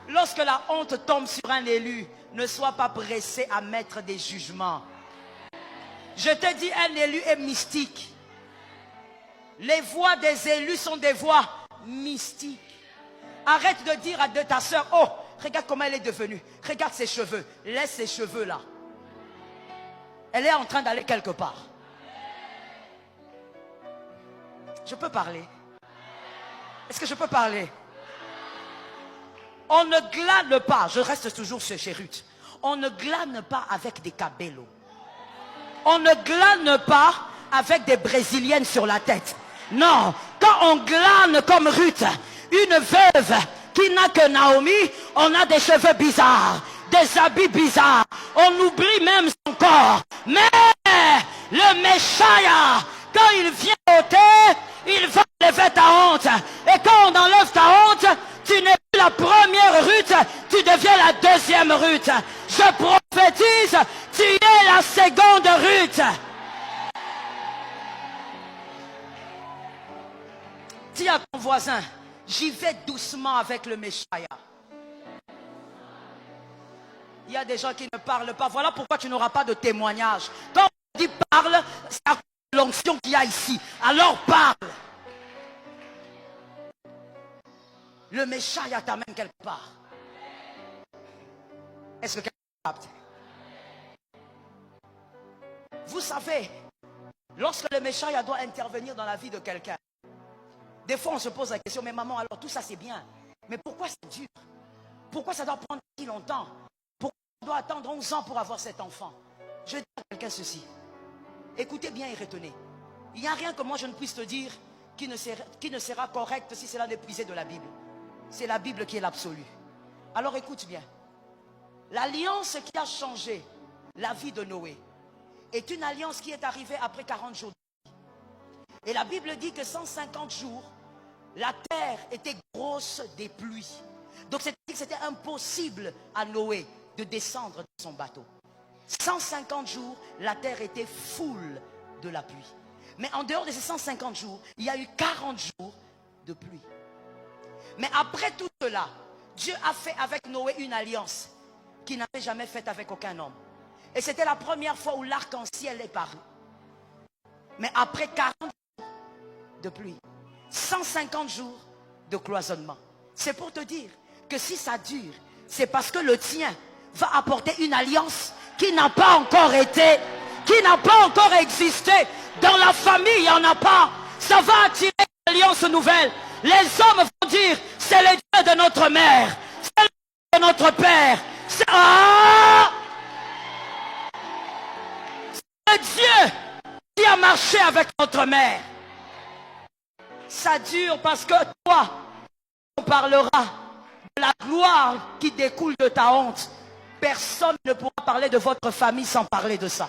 Lorsque la honte tombe sur un élu, ne sois pas pressé à mettre des jugements. Je te dis, un élu est mystique. Les voix des élus sont des voix mystiques. Arrête de dire à ta soeur, oh, regarde comment elle est devenue. Regarde ses cheveux. Laisse ses cheveux là. Elle est en train d'aller quelque part. Je peux parler? Est-ce que je peux parler? On ne glane pas, je reste toujours chez Ruth. On ne glane pas avec des cabellos. On ne glane pas avec des brésiliennes sur la tête. Non, quand on glane comme Ruth, une veuve qui n'a que Naomi, on a des cheveux bizarres, des habits bizarres. On oublie même son corps. Mais le Messia, quand il vient ôter, il va enlever ta honte. Et quand on enlève ta honte, tu n'es plus la première Ruth, tu deviens la deuxième Ruth. Je prophétise, tu es la seconde Ruth. Dis à ton voisin, j'y vais doucement avec le Messia. Il y a des gens qui ne parlent pas. Voilà pourquoi tu n'auras pas de témoignage. Quand on dit parle, c'est à cause de l'onction qu'il y a ici. Alors parle. Le Messia t'amène quelque part. Est-ce que quelqu'un capte? Vous savez, lorsque le Messia doit intervenir dans la vie de quelqu'un, des fois on se pose la question, mais maman, alors tout ça c'est bien, mais pourquoi c'est dur? Pourquoi ça doit prendre si longtemps? Pourquoi on doit attendre 11 ans pour avoir cet enfant? Je dis à quelqu'un ceci, écoutez bien et retenez, il n'y a rien que moi je ne puisse te dire qui ne sera correct si cela n'est puisé de la Bible. C'est la Bible qui est l'absolu. Alors écoute bien, l'alliance qui a changé la vie de Noé est une alliance qui est arrivée après 40 jours. Et la Bible dit que 150 jours, la terre était grosse des pluies. Donc c'était impossible à Noé de descendre de son bateau. 150 jours, la terre était full de la pluie. Mais en dehors de ces 150 jours, il y a eu 40 jours de pluie. Mais après tout cela, Dieu a fait avec Noé une alliance qu'il n'avait jamais faite avec aucun homme. Et c'était la première fois où l'arc-en-ciel est paru. Mais après 40 jours de pluie, 150 jours de cloisonnement. C'est pour te dire que si ça dure, c'est parce que le tien va apporter une alliance qui n'a pas encore été, qui n'a pas encore existé. Dans la famille, il n'y en a pas. Ça va attirer une alliance nouvelle. Les hommes vont dire, c'est le Dieu de notre mère, c'est le Dieu de notre père. C'est le Dieu qui a marché avec notre mère. Ça dure parce que toi, on parlera de la gloire qui découle de ta honte. Personne ne pourra parler de votre famille sans parler de ça.